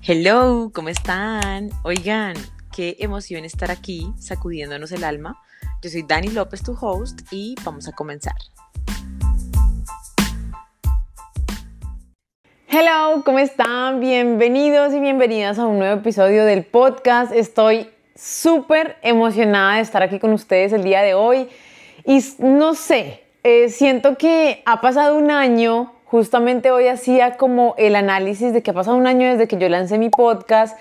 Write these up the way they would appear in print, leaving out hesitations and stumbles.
Hello, ¿cómo están? Oigan, qué emoción estar aquí sacudiéndonos el alma. Yo soy Dani López, tu host, y vamos a comenzar. Hello, ¿cómo están? Bienvenidos y bienvenidas a un nuevo episodio del podcast. Estoy súper emocionada de estar aquí con ustedes el día de hoy. Y no sé, siento que ha pasado un año. Justamente hoy hacía como el análisis de que ha pasado un año desde que yo lancé mi podcast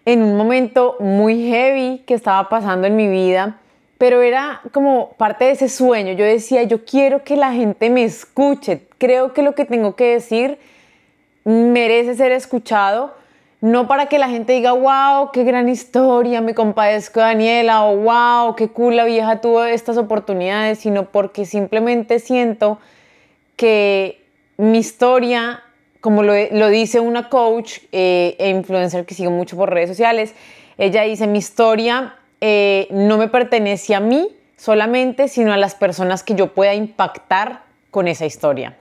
en un momento muy heavy que estaba pasando en mi vida, pero era como parte de ese sueño. Yo decía, yo quiero que la gente me escuche. Creo que lo que tengo que decir merece ser escuchado, no para que la gente diga, wow, qué gran historia, me compadezco de Daniela, o wow, qué cool la vieja tuvo estas oportunidades, sino porque simplemente siento que mi historia, como lo dice una coach e influencer que sigo mucho por redes sociales, ella dice, mi historia no me pertenece a mí solamente, sino a las personas que yo pueda impactar con esa historia,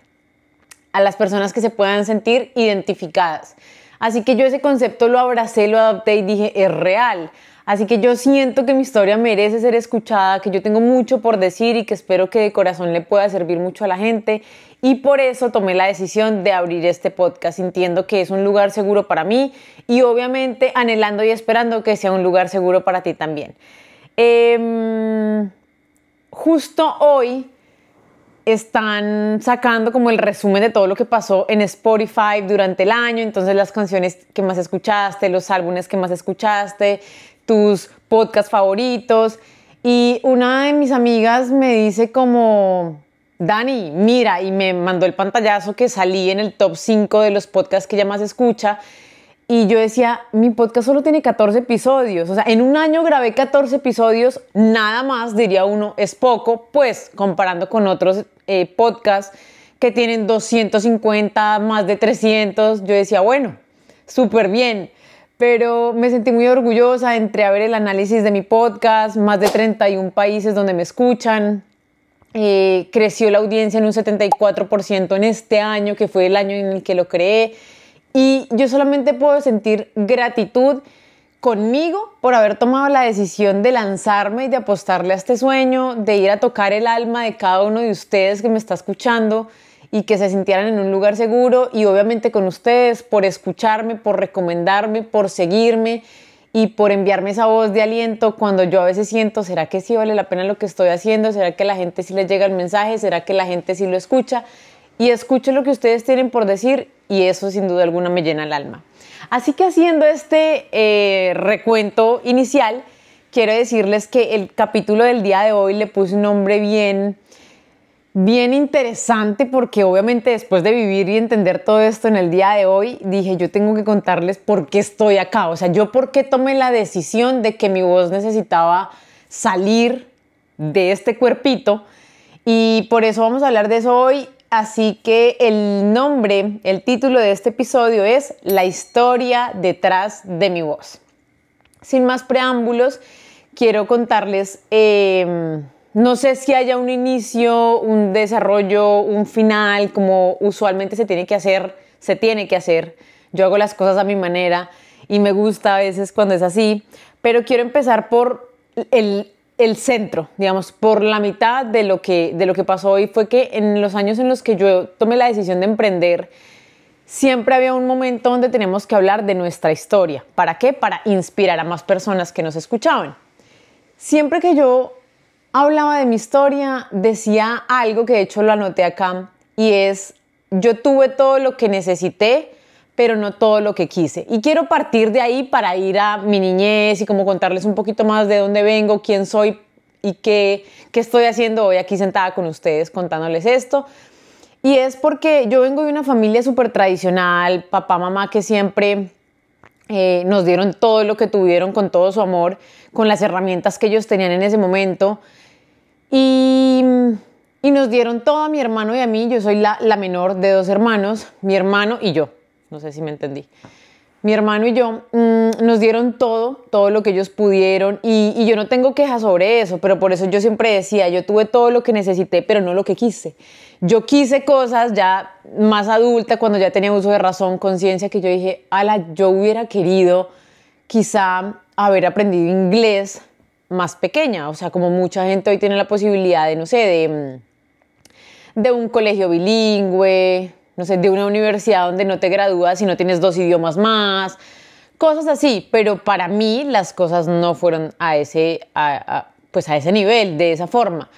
a las personas que se puedan sentir identificadas. Así que yo ese concepto lo abracé, lo adopté y dije, es real. Así que yo siento que mi historia merece ser escuchada, que yo tengo mucho por decir y que espero que de corazón le pueda servir mucho a la gente. Y por eso tomé la decisión de abrir este podcast, sintiendo que es un lugar seguro para mí y obviamente anhelando y esperando que sea un lugar seguro para ti también. Justo hoy están sacando como el resumen de todo lo que pasó en Spotify durante el año, entonces las canciones que más escuchaste, los álbumes que más escuchaste, tus podcasts favoritos. Y una de mis amigas me dice como, Dani, mira, y me mandó el pantallazo que salí en el top 5 de los podcasts que ella más escucha. Y yo decía, mi podcast solo tiene 14 episodios. O sea, en un año grabé 14 episodios, nada más, diría uno, es poco, pues comparando con otros podcasts que tienen 250, más de 300. Yo decía, bueno, súper bien. Pero me sentí muy orgullosa, entré a ver el análisis de mi podcast, más de 31 países donde me escuchan. Creció la audiencia en un 74% en este año, que fue el año en el que lo creé. Y yo solamente puedo sentir gratitud conmigo por haber tomado la decisión de lanzarme y de apostarle a este sueño, de ir a tocar el alma de cada uno de ustedes que me está escuchando y que se sintieran en un lugar seguro, y obviamente con ustedes por escucharme, por recomendarme, por seguirme y por enviarme esa voz de aliento cuando yo a veces siento, ¿será que sí vale la pena lo que estoy haciendo? ¿Será que a la gente sí le llega el mensaje? ¿Será que la gente sí lo escucha? Y escucho lo que ustedes tienen por decir y eso sin duda alguna me llena el alma. Así que haciendo este recuento inicial, quiero decirles que el capítulo del día de hoy le puse un nombre bien interesante, porque obviamente después de vivir y entender todo esto en el día de hoy, dije, yo tengo que contarles por qué estoy acá. O sea, yo por qué tomé la decisión de que mi voz necesitaba salir de este cuerpito, y por eso vamos a hablar de eso hoy. Así que el título de este episodio es La historia detrás de mi voz. Sin más preámbulos, quiero contarles, no sé si haya un inicio, un desarrollo, un final, como usualmente se tiene que hacer. Yo hago las cosas a mi manera y me gusta a veces cuando es así, pero quiero empezar por el centro, digamos, por la mitad de lo que pasó hoy. Fue que en los años en los que yo tomé la decisión de emprender, siempre había un momento donde teníamos que hablar de nuestra historia. ¿Para qué? Para inspirar a más personas que nos escuchaban. Siempre que yo hablaba de mi historia, decía algo que de hecho lo anoté acá, y es, yo tuve todo lo que necesité, pero no todo lo que quise. Y quiero partir de ahí para ir a mi niñez y como contarles un poquito más de dónde vengo, quién soy y qué estoy haciendo hoy aquí sentada con ustedes contándoles esto. Y es porque yo vengo de una familia súper tradicional, papá, mamá, que siempre nos dieron todo lo que tuvieron con todo su amor, con las herramientas que ellos tenían en ese momento. Y nos dieron todo a mi hermano y a mí. Yo soy la menor de dos hermanos, mi hermano y yo. No sé si me entendí. mi hermano y yo, nos dieron todo lo que ellos pudieron y yo no tengo quejas sobre eso, pero por eso yo siempre decía, yo tuve todo lo que necesité, pero no lo que quise. Yo quise cosas ya más adulta, cuando ya tenía uso de razón, conciencia, que yo dije, ala, yo hubiera querido quizá haber aprendido inglés más pequeña, o sea, como mucha gente hoy tiene la posibilidad de, no sé, de un colegio bilingüe, no sé, de una universidad donde no te gradúas y no tienes 2 idiomas más, cosas así, pero para mí las cosas no fueron pues a ese nivel, de esa forma.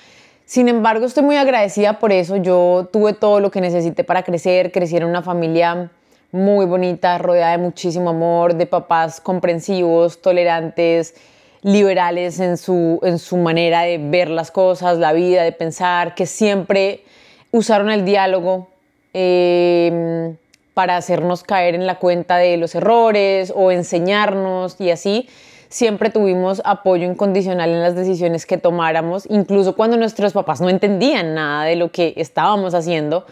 Sin embargo, estoy muy agradecida por eso. Yo tuve todo lo que necesité para crecer, crecí en una familia muy bonita, rodeada de muchísimo amor, de papás comprensivos, tolerantes, liberales en su manera de ver las cosas, la vida, de pensar, que siempre usaron el diálogo para hacernos caer en la cuenta de los errores o enseñarnos y así. Siempre tuvimos apoyo incondicional en las decisiones que tomáramos, incluso cuando nuestros papás no entendían nada de lo que estábamos haciendo.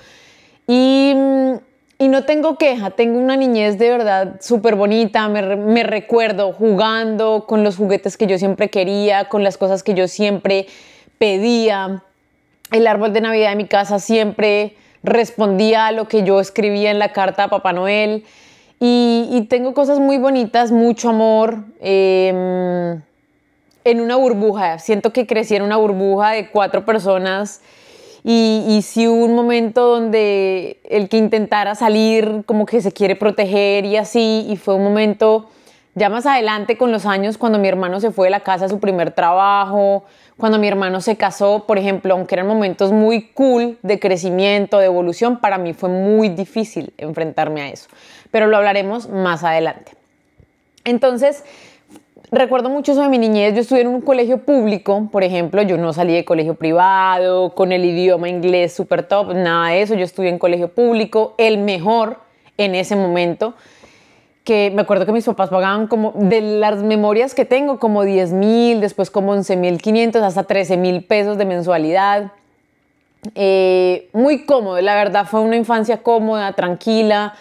Y no tengo queja, tengo una niñez de verdad súper bonita, me recuerdo jugando con los juguetes que yo siempre quería, con las cosas que yo siempre pedía. El árbol de Navidad de mi casa siempre respondía a lo que yo escribía en la carta a Papá Noel. Y tengo cosas muy bonitas, mucho amor, en una burbuja. Siento que crecí en una burbuja de 4 personas y sí hubo un momento donde el que intentara salir como que se quiere proteger y así, y fue un momento ya más adelante con los años, cuando mi hermano se fue de la casa a su primer trabajo, cuando mi hermano se casó, por ejemplo, aunque eran momentos muy cool de crecimiento, de evolución, para mí fue muy difícil enfrentarme a eso. Pero lo hablaremos más adelante. Entonces, recuerdo mucho eso de mi niñez. Yo estudié en un colegio público, por ejemplo. Yo no salí de colegio privado, con el idioma inglés súper top, nada de eso. Yo estudié en colegio público, el mejor en ese momento, que me acuerdo que mis papás pagaban como, de las memorias que tengo, como 10,000, después como 11,500, hasta 13,000 pesos de mensualidad. Muy cómodo, la verdad fue una infancia cómoda, tranquila,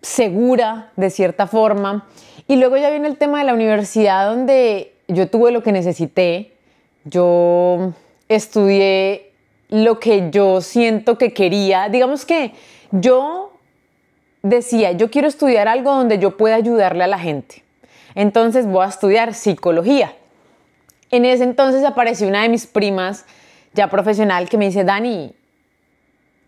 segura de cierta forma. Y luego ya viene el tema de la universidad, donde yo tuve lo que necesité. Yo estudié lo que yo siento que quería. Digamos que yo decía, yo quiero estudiar algo donde yo pueda ayudarle a la gente. Entonces voy a estudiar psicología. En ese entonces apareció una de mis primas, ya profesional, que me dice, Dani,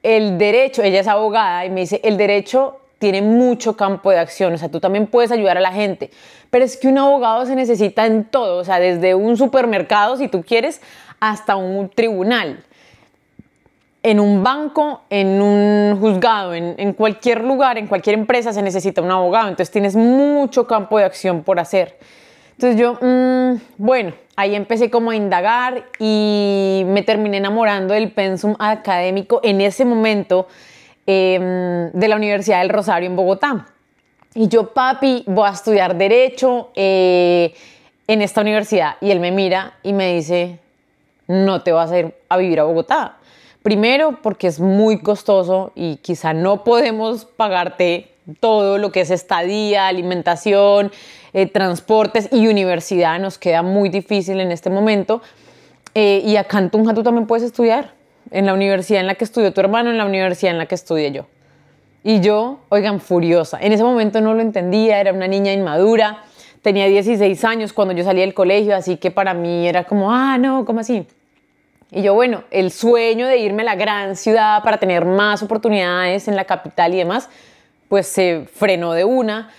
el derecho, ella es abogada, y me dice, el derecho tiene mucho campo de acción, o sea, tú también puedes ayudar a la gente, pero es que un abogado se necesita en todo, o sea, desde un supermercado, si tú quieres, hasta un tribunal, en un banco, en un juzgado, en cualquier lugar, en cualquier empresa se necesita un abogado, entonces tienes mucho campo de acción por hacer. Entonces yo, bueno, ahí empecé como a indagar y me terminé enamorando del pensum académico en ese momento de la Universidad del Rosario en Bogotá. Y yo, papi, voy a estudiar Derecho en esta universidad. Y él me mira y me dice, no te vas a ir a vivir a Bogotá. Primero, porque es muy costoso y quizá no podemos pagarte todo lo que es estadía, alimentación, transportes y universidad. Nos queda muy difícil en este momento. Y acá en Tunja tú también puedes estudiar. En la universidad en la que estudió tu hermano, en la universidad en la que estudié yo. Y yo, oigan, furiosa. En ese momento no lo entendía, era una niña inmadura. Tenía 16 años cuando yo salí del colegio, así que para mí era como, no, ¿cómo así? Y yo, bueno, el sueño de irme a la gran ciudad para tener más oportunidades en la capital y demás, pues se frenó de una.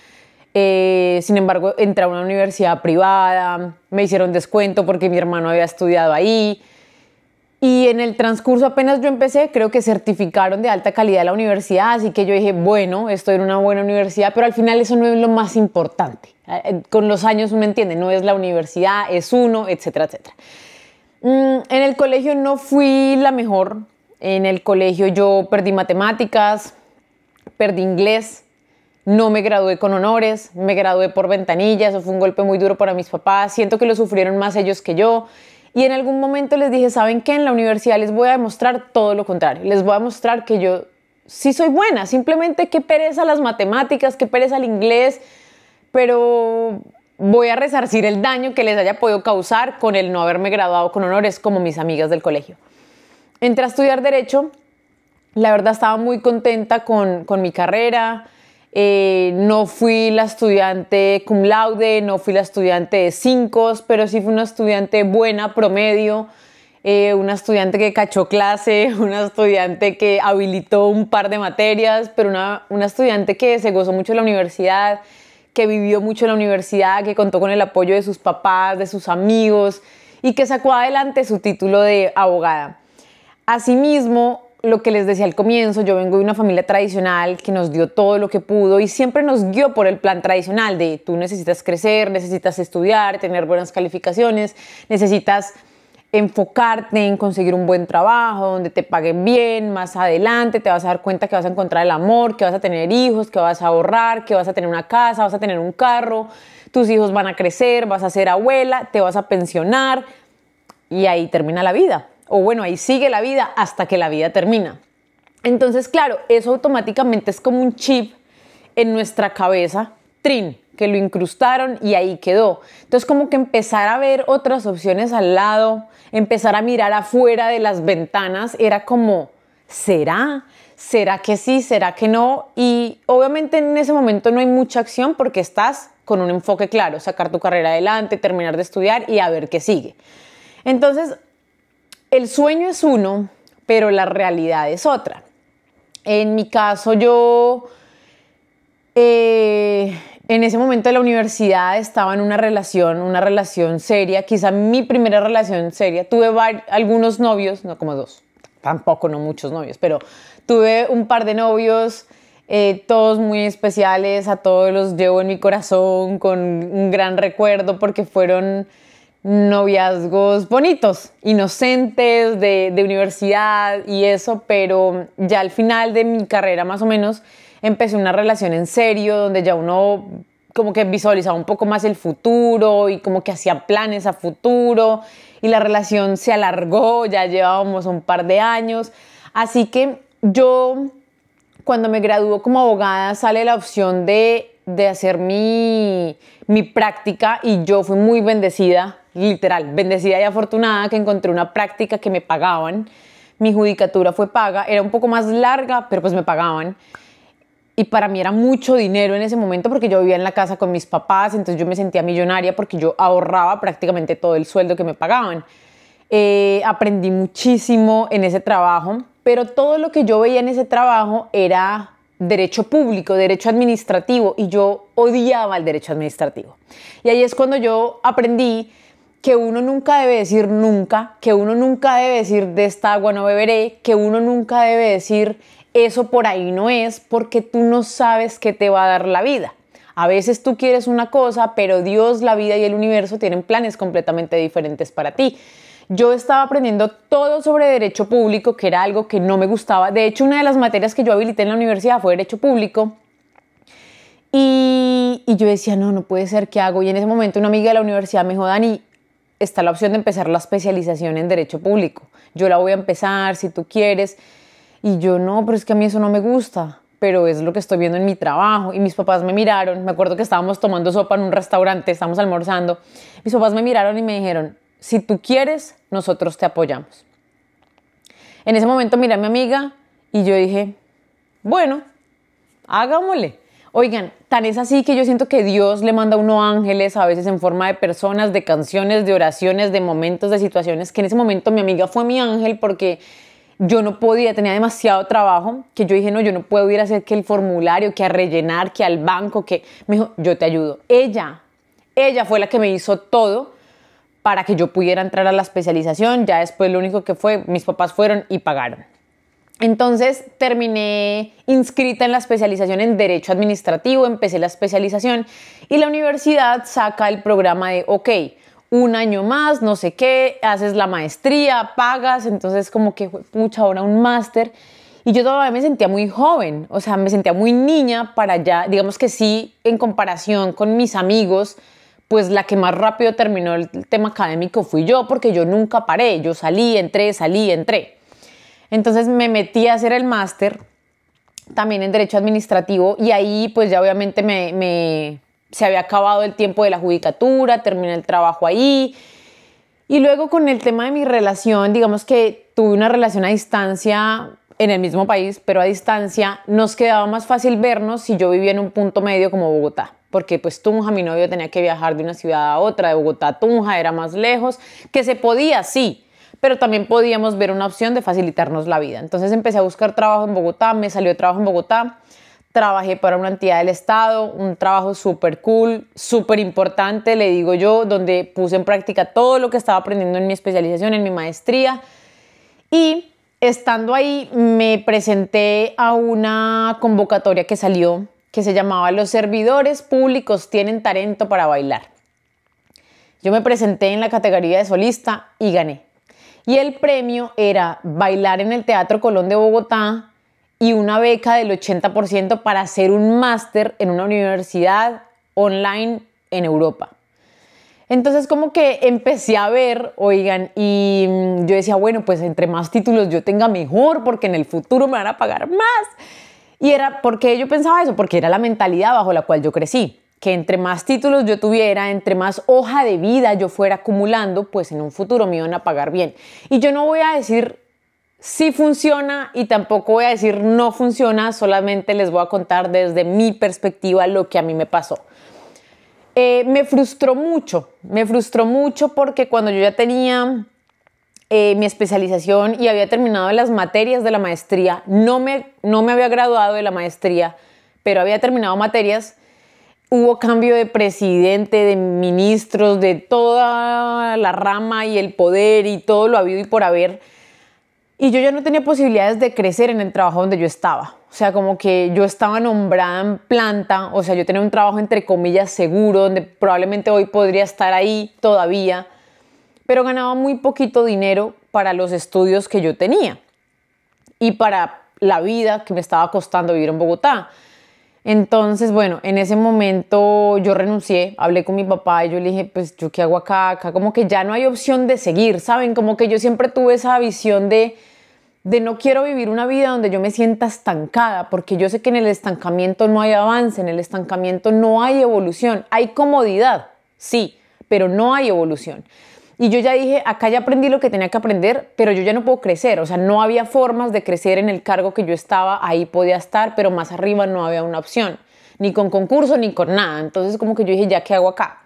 Sin embargo, entré a una universidad privada, me hicieron descuento porque mi hermano había estudiado ahí. Y en el transcurso apenas yo empecé, creo que certificaron de alta calidad la universidad, así que yo dije, bueno, estoy en una buena universidad, pero al final eso no es lo más importante. Con los años uno entiende, no es la universidad, es uno, etcétera, etcétera. En el colegio no fui la mejor. En el colegio yo perdí matemáticas, perdí inglés, no me gradué con honores, me gradué por ventanilla, eso fue un golpe muy duro para mis papás, siento que lo sufrieron más ellos que yo. Y en algún momento les dije, ¿saben qué? En la universidad les voy a demostrar todo lo contrario. Les voy a mostrar que yo sí soy buena, simplemente qué pereza las matemáticas, qué pereza el inglés. pero voy a resarcir el daño que les haya podido causar con el no haberme graduado con honores como mis amigas del colegio. Entré a estudiar Derecho. La verdad estaba muy contenta con mi carrera. No fui la estudiante cum laude, no fui la estudiante de 5, pero sí fui una estudiante buena, promedio, una estudiante que cachó clase, una estudiante que habilitó un par de materias, pero una estudiante que se gozó mucho en la universidad, que vivió mucho en la universidad, que contó con el apoyo de sus papás, de sus amigos y que sacó adelante su título de abogada. Asimismo, lo que les decía al comienzo, yo vengo de una familia tradicional que nos dio todo lo que pudo y siempre nos guió por el plan tradicional de tú necesitas crecer, necesitas estudiar, tener buenas calificaciones, necesitas enfocarte en conseguir un buen trabajo, donde te paguen bien, más adelante te vas a dar cuenta que vas a encontrar el amor, que vas a tener hijos, que vas a ahorrar, que vas a tener una casa, vas a tener un carro, tus hijos van a crecer, vas a ser abuela, te vas a pensionar y ahí termina la vida. O bueno, ahí sigue la vida hasta que la vida termina. Entonces, claro, eso automáticamente es como un chip en nuestra cabeza, trin, que lo incrustaron y ahí quedó. Entonces, como que empezar a ver otras opciones al lado, empezar a mirar afuera de las ventanas, era como, ¿será? ¿Será que sí? ¿Será que no? Y obviamente en ese momento no hay mucha acción porque estás con un enfoque claro, sacar tu carrera adelante, terminar de estudiar y a ver qué sigue. Entonces, el sueño es uno, pero la realidad es otra. En mi caso, yo en ese momento de la universidad estaba en una relación seria, quizá mi primera relación seria. Tuve algunos novios, no como 2, tampoco no muchos novios, pero tuve un par de novios, todos muy especiales, a todos los llevo en mi corazón con un gran recuerdo porque fueron noviazgos bonitos, inocentes, de universidad y eso, pero ya al final de mi carrera más o menos empecé una relación en serio donde ya uno como que visualizaba un poco más el futuro y como que hacía planes a futuro y la relación se alargó, ya llevábamos un par de años, así que yo cuando me graduó como abogada sale la opción de hacer mi práctica y yo fui muy bendecida, literal, bendecida y afortunada que encontré una práctica que me pagaban. Mi judicatura fue paga, era un poco más larga, pero pues me pagaban. Y para mí era mucho dinero en ese momento porque yo vivía en la casa con mis papás, entonces yo me sentía millonaria porque yo ahorraba prácticamente todo el sueldo que me pagaban. Aprendí muchísimo en ese trabajo, pero todo lo que yo veía en ese trabajo era derecho público, derecho administrativo, y yo odiaba el derecho administrativo. Y ahí es cuando yo aprendí que uno nunca debe decir nunca, que uno nunca debe decir de esta agua no beberé, que uno nunca debe decir eso por ahí no es, porque tú no sabes qué te va a dar la vida. A veces tú quieres una cosa, pero Dios, la vida y el universo tienen planes completamente diferentes para ti. Yo estaba aprendiendo todo sobre derecho público, que era algo que no me gustaba. De hecho, una de las materias que yo habilité en la universidad fue derecho público. Y yo decía, no puede ser, ¿qué hago? Y en ese momento una amiga de la universidad me dijo, Dani, está la opción de empezar la especialización en derecho público. Yo la voy a empezar si tú quieres. Y yo, no, pero es que a mí eso no me gusta, pero es lo que estoy viendo en mi trabajo. Y mis papás me miraron, me acuerdo que estábamos tomando sopa en un restaurante, estábamos almorzando. Mis papás me miraron y me dijeron, si tú quieres, nosotros te apoyamos. En ese momento miré a mi amiga y yo dije, bueno, hagámosle. Oigan, tan es así que yo siento que Dios le manda a uno ángeles, a veces en forma de personas, de canciones, de oraciones, de momentos, de situaciones, que en ese momento mi amiga fue mi ángel porque yo no podía, tenía demasiado trabajo, que yo dije, no, yo no puedo ir a hacer que el formulario, que a rellenar, que al banco, que me dijo, yo te ayudo. Ella fue la que me hizo todo para que yo pudiera entrar a la especialización. Ya después lo único que fue, mis papás fueron y pagaron. Entonces terminé inscrita en la especialización en Derecho Administrativo, empecé la especialización y la universidad saca el programa de, ok, un año más, no sé qué, haces la maestría, pagas, entonces como que, pucha, ahora un máster. Y yo todavía me sentía muy joven, o sea, me sentía muy niña para allá, digamos que sí, en comparación con mis amigos, pues la que más rápido terminó el tema académico fui yo, porque yo nunca paré, yo salí, entré. Entonces me metí a hacer el máster, también en Derecho Administrativo, y ahí pues ya obviamente me se había acabado el tiempo de la judicatura, terminé el trabajo ahí. Y luego con el tema de mi relación, digamos que tuve una relación a distancia en el mismo país, pero a distancia nos quedaba más fácil vernos si yo vivía en un punto medio como Bogotá, porque pues Tunja, mi novio tenía que viajar de una ciudad a otra, de Bogotá a Tunja, era más lejos, que se podía, sí, pero también podíamos ver una opción de facilitarnos la vida. Entonces empecé a buscar trabajo en Bogotá, me salió trabajo en Bogotá, trabajé para una entidad del Estado, un trabajo súper cool, súper importante, le digo yo, donde puse en práctica todo lo que estaba aprendiendo en mi especialización, en mi maestría. Y estando ahí me presenté a una convocatoria que salió, que se llamaba Los servidores públicos tienen talento para bailar. Yo me presenté en la categoría de solista y gané. Y el premio era bailar en el Teatro Colón de Bogotá y una beca del 80% para hacer un máster en una universidad online en Europa. Entonces como que empecé a ver, oigan, y yo decía, bueno, pues entre más títulos yo tenga mejor, porque en el futuro me van a pagar más. Y era, ¿por qué yo pensaba eso? Porque era la mentalidad bajo la cual yo crecí, que entre más títulos yo tuviera, entre más hoja de vida yo fuera acumulando, pues en un futuro me iban a pagar bien. Y yo no voy a decir sí funciona y tampoco voy a decir no funciona, solamente les voy a contar desde mi perspectiva lo que a mí me pasó. Me frustró mucho porque cuando yo ya tenía mi especialización y había terminado las materias de la maestría, no me había graduado de la maestría, pero había terminado materias, hubo cambio de presidente, de ministros, de toda la rama y el poder y todo lo habido y por haber. Y yo ya no tenía posibilidades de crecer en el trabajo donde yo estaba. O sea, como que yo estaba nombrada en planta, o sea, yo tenía un trabajo entre comillas seguro, donde probablemente hoy podría estar ahí todavía, pero ganaba muy poquito dinero para los estudios que yo tenía y para la vida que me estaba costando vivir en Bogotá. Entonces, bueno, en ese momento yo renuncié, hablé con mi papá y yo le dije, pues, ¿yo qué hago acá? Acá como que ya no hay opción de seguir, ¿saben? Como que yo siempre tuve esa visión de no quiero vivir una vida donde yo me sienta estancada, porque yo sé que en el estancamiento no hay avance, en el estancamiento no hay evolución, hay comodidad, sí, pero no hay evolución. Y yo ya dije, acá ya aprendí lo que tenía que aprender, pero yo ya no puedo crecer, o sea, no había formas de crecer en el cargo que yo estaba, ahí podía estar, pero más arriba no había una opción, ni con concurso, ni con nada. Entonces como que yo dije, ¿ya qué hago acá?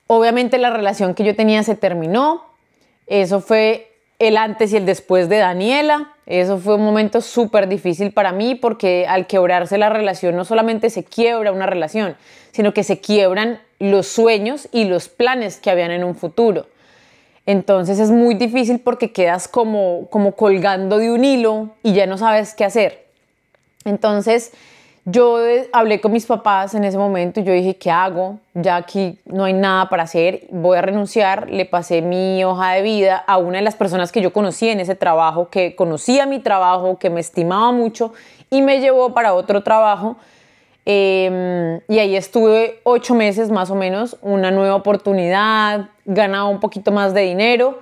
Obviamente la relación que yo tenía se terminó, eso fue el antes y el después de Daniela. Eso fue un momento súper difícil para mí porque al quebrarse la relación no solamente se quiebra una relación, sino que se quiebran los sueños y los planes que habían en un futuro. Entonces es muy difícil porque quedas como colgando de un hilo y ya no sabes qué hacer. Entonces yo hablé con mis papás en ese momento y yo dije, ¿qué hago? Ya aquí no hay nada para hacer, voy a renunciar. Le pasé mi hoja de vida a una de las personas que yo conocí en ese trabajo, que conocía mi trabajo, que me estimaba mucho y me llevó para otro trabajo. Y ahí estuve 8 meses más o menos, una nueva oportunidad, ganaba un poquito más de dinero.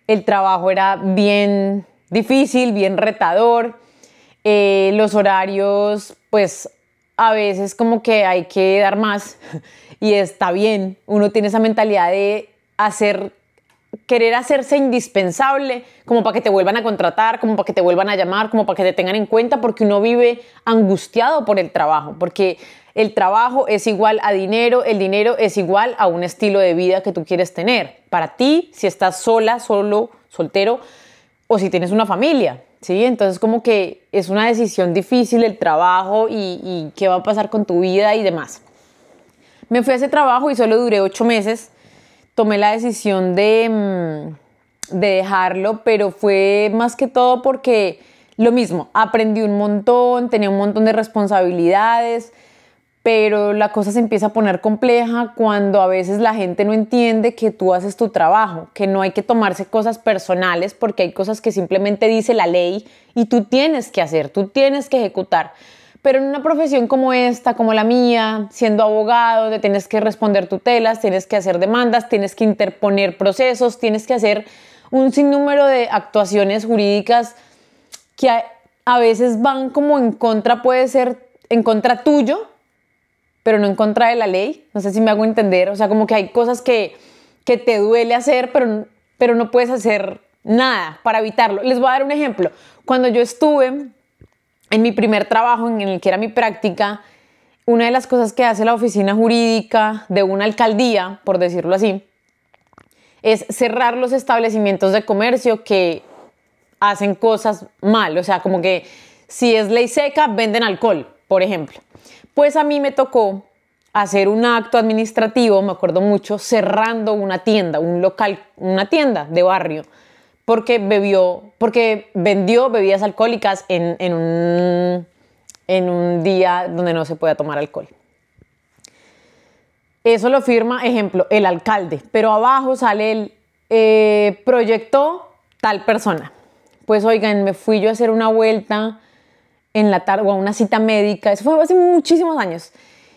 El trabajo era bien difícil, bien retador. Los horarios, pues a veces como que hay que dar más y está bien. Uno tiene esa mentalidad de querer hacerse indispensable, como para que te vuelvan a contratar, como para que te vuelvan a llamar, como para que te tengan en cuenta, porque uno vive angustiado por el trabajo, porque el trabajo es igual a dinero, el dinero es igual a un estilo de vida que tú quieres tener. Para ti, si estás sola, solo, soltero, o si tienes una familia, ¿sí? Entonces como que es una decisión difícil el trabajo y qué va a pasar con tu vida y demás. Me fui a ese trabajo y solo duré 8 meses. Tomé la decisión de dejarlo, pero fue más que todo porque lo mismo, aprendí un montón, tenía un montón de responsabilidades, pero la cosa se empieza a poner compleja cuando a veces la gente no entiende que tú haces tu trabajo, que no hay que tomarse cosas personales porque hay cosas que simplemente dice la ley y tú tienes que hacer, tú tienes que ejecutar. Pero en una profesión como esta, como la mía, siendo abogado, donde tienes que responder tutelas, tienes que hacer demandas, tienes que interponer procesos, tienes que hacer un sinnúmero de actuaciones jurídicas que a veces van como en contra, puede ser en contra tuyo, pero no en contra de la ley. No sé si me hago entender. O sea, como que hay cosas que te duele hacer, pero no puedes hacer nada para evitarlo. Les voy a dar un ejemplo. Cuando yo estuve en mi primer trabajo, en el que era mi práctica, una de las cosas que hace la oficina jurídica de una alcaldía, por decirlo así, es cerrar los establecimientos de comercio que hacen cosas mal. O sea, como que si es ley seca, venden alcohol, por ejemplo. Pues a mí me tocó hacer un acto administrativo, me acuerdo mucho, cerrando una tienda, un local, una tienda de barrio, porque vendió bebidas alcohólicas en un día donde no se pueda tomar alcohol. Eso lo firma, ejemplo, el alcalde, pero abajo sale el proyectó tal persona. Pues oigan, me fui yo a hacer una vuelta en la tarde o a una cita médica, eso fue hace muchísimos años.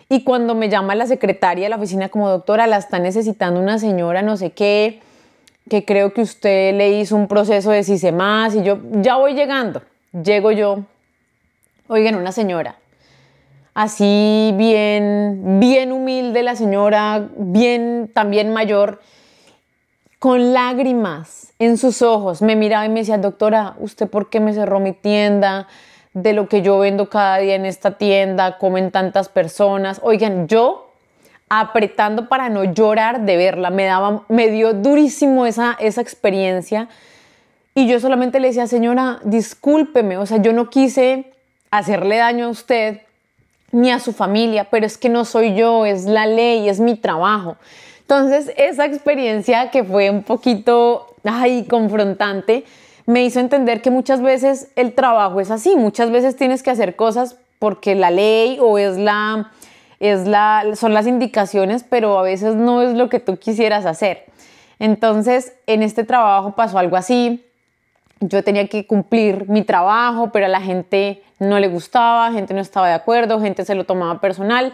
Y cuando me llama la secretaria de la oficina como doctora, la está necesitando una señora no sé qué, que creo que usted le hizo un proceso de CISEMAS, y yo ya voy llegando, llego yo, oigan, una señora, así bien humilde la señora, bien también mayor, con lágrimas en sus ojos, me miraba y me decía, doctora, ¿usted por qué me cerró mi tienda? De lo que yo vendo cada día en esta tienda, comen tantas personas. Oigan, yo apretando para no llorar de verla, me dio durísimo esa experiencia, y yo solamente le decía, señora, discúlpeme, o sea, yo no quise hacerle daño a usted ni a su familia, pero es que no soy yo, es la ley, es mi trabajo. Entonces, esa experiencia que fue un poquito confrontante, me hizo entender que muchas veces el trabajo es así, muchas veces tienes que hacer cosas porque la ley o son las indicaciones, pero a veces no es lo que tú quisieras hacer. Entonces, en este trabajo pasó algo así. Yo tenía que cumplir mi trabajo, pero a la gente no le gustaba, gente no estaba de acuerdo, gente se lo tomaba personal.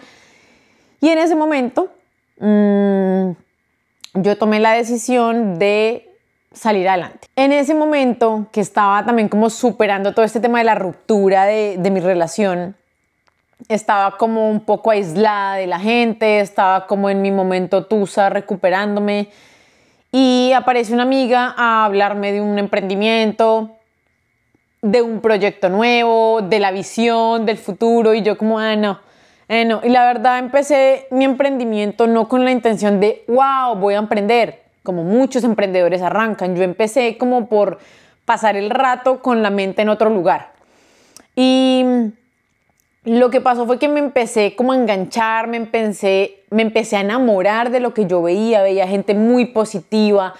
Y en ese momento, yo tomé la decisión de salir adelante. En ese momento que estaba también como superando todo este tema de la ruptura de mi relación, estaba como un poco aislada de la gente, estaba como en mi momento tusa, recuperándome, y aparece una amiga a hablarme de un emprendimiento, de un proyecto nuevo, de la visión, del futuro, y yo como, no. Y la verdad empecé mi emprendimiento no con la intención de, wow, voy a emprender, como muchos emprendedores arrancan. Yo empecé como por pasar el rato con la mente en otro lugar. Y lo que pasó fue que me empecé como a enganchar, me empecé a enamorar de lo que yo veía gente muy positiva,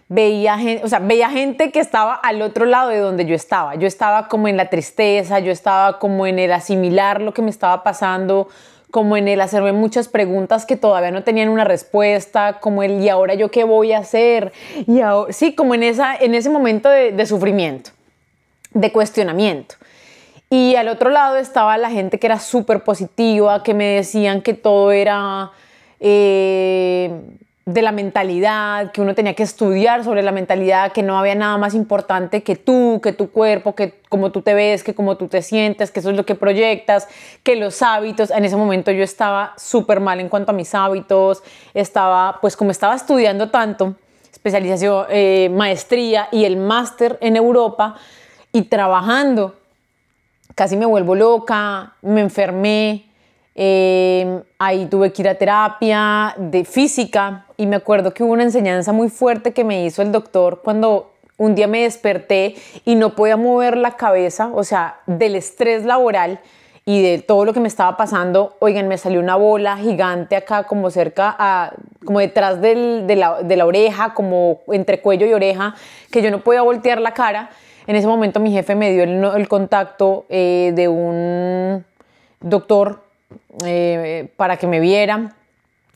veía gente que estaba al otro lado de donde yo estaba. Yo estaba como en la tristeza, yo estaba como en el asimilar lo que me estaba pasando, como en el hacerme muchas preguntas que todavía no tenían una respuesta, como el ¿y ahora yo qué voy a hacer? Y ahora, sí, como en ese momento de sufrimiento, de cuestionamiento. Y al otro lado estaba la gente que era súper positiva, que me decían que todo era de la mentalidad, que uno tenía que estudiar sobre la mentalidad, que no había nada más importante que tu cuerpo, que cómo tú te ves, que cómo tú te sientes, que eso es lo que proyectas, que los hábitos. En ese momento yo estaba súper mal en cuanto a mis hábitos, como estaba estudiando tanto, especialización, maestría y el máster en Europa, y trabajando, casi me vuelvo loca, me enfermé. Ahí tuve que ir a terapia de física, y me acuerdo que hubo una enseñanza muy fuerte que me hizo el doctor cuando un día me desperté y no podía mover la cabeza, o sea, del estrés laboral y de todo lo que me estaba pasando. Oigan, me salió una bola gigante acá, como como detrás de la oreja, como entre cuello y oreja, que yo no podía voltear la cara. En ese momento mi jefe me dio el contacto de un doctor para que me viera.